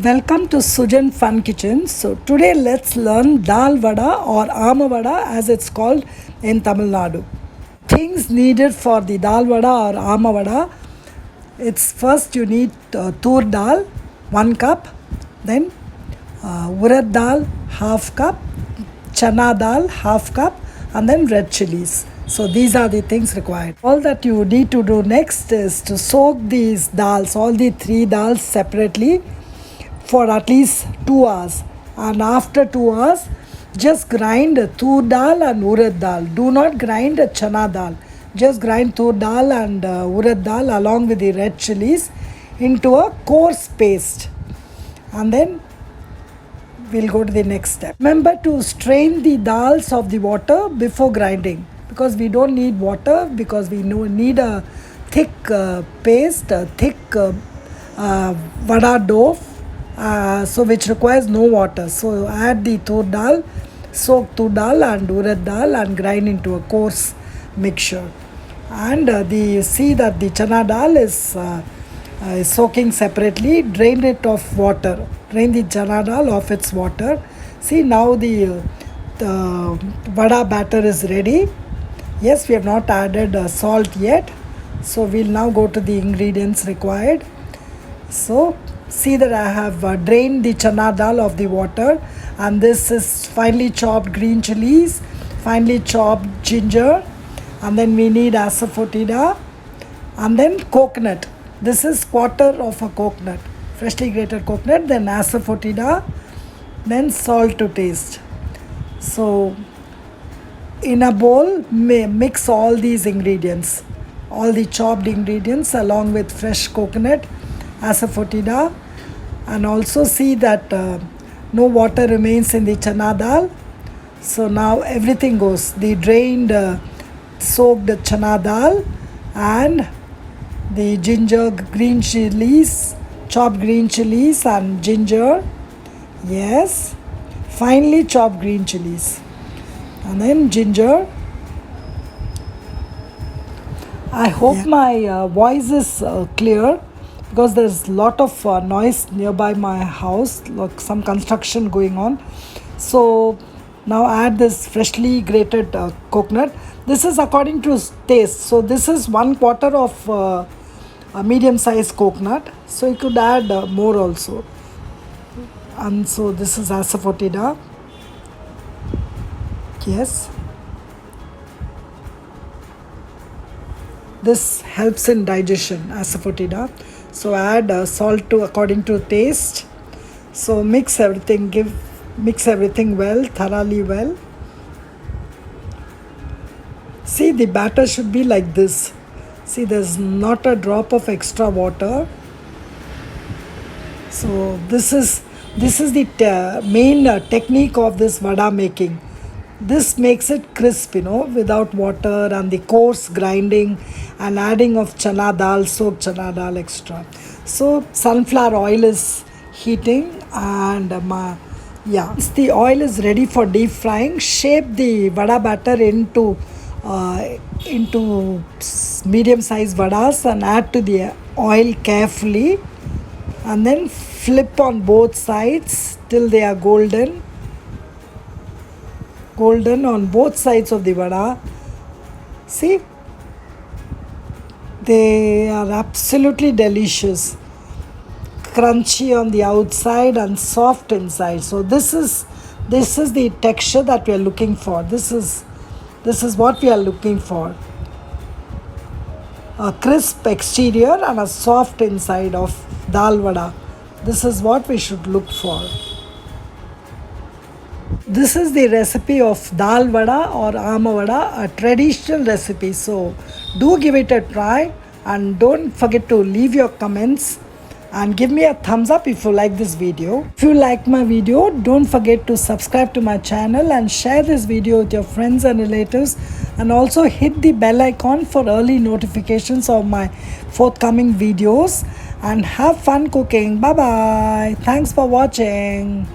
Welcome to Sujan Fun Kitchen. So today let's learn Dal Vada or Aama Vada as it's called in Tamil Nadu. Things needed for the Dal Vada or Aama Vada. It's first you need tur dal 1 cup, then Urad dal half cup, Chana Dal half cup, and then red chillies. So these are the things required. All that you need to do next is to soak these dals, all the 3 dals separately for at least 2 hours, and after 2 hours just grind tur dal and urad dal. Do not grind chana dal, just grind tur dal and urad dal along with the red chilies into a coarse paste, and then we'll go to the next step. Remember to strain the dals of the water before grinding, because we don't need water, because we need a thick paste, a thick vada dough, so which requires no water. So add the tur dal, soak tur dal and urad dal and grind into a coarse mixture. And see that the chana dal is soaking separately. Drain it of water. Drain the chana dal of its water. See, now the vada batter is ready. Yes, we have not added salt yet. So we'll now go to the ingredients required. So see that I have drained the chana dal of the water, and this is finely chopped green chilies, finely chopped ginger, and then we need Asaefotida, and then coconut. This is quarter of a coconut, freshly grated coconut, then Asaefotida, then salt to taste. So in a bowl, mix all these ingredients, all the chopped ingredients along with fresh coconut, Asaefotida, and also see that no water remains in the chana dal. So now everything goes, the drained soaked chana dal and the ginger, green chilies, chopped green chilies and ginger, yes, finely chopped green chilies, and then ginger. I hope my voice is clear, because there's a lot of noise nearby my house, like some construction going on. So now add this freshly grated coconut. This is according to taste. So this is 1/4 of a medium sized coconut. So you could add more also. And so this is Asaefotida. Yes. This helps in digestion, Asaefotida. So add salt to according to taste. So mix everything, mix everything well, thoroughly well. See, the batter should be like this. See, there's not a drop of extra water. So this is the main technique of this vada making. This makes it crisp, without water, and the coarse grinding and adding of chana dal, soaked chana dal extra. So sunflower oil is heating, and once the oil is ready for deep frying, shape the vada batter into medium sized vadas and add to the oil carefully, and then flip on both sides till they are golden on both sides of the vada. See, they are absolutely delicious, crunchy on the outside and soft inside. So this is the texture that we are looking for. This is what we are looking for: a crisp exterior and a soft inside of dal vada. This is what we should look for. This is the recipe of Dal Vada or Aama Vada, a traditional recipe. So do give it a try, and don't forget to leave your comments and give me a thumbs up if you like this video. If you like my video, don't forget to subscribe to my channel and share this video with your friends and relatives, and also hit the bell icon for early notifications of my forthcoming videos, and have fun cooking. Bye bye. Thanks for watching.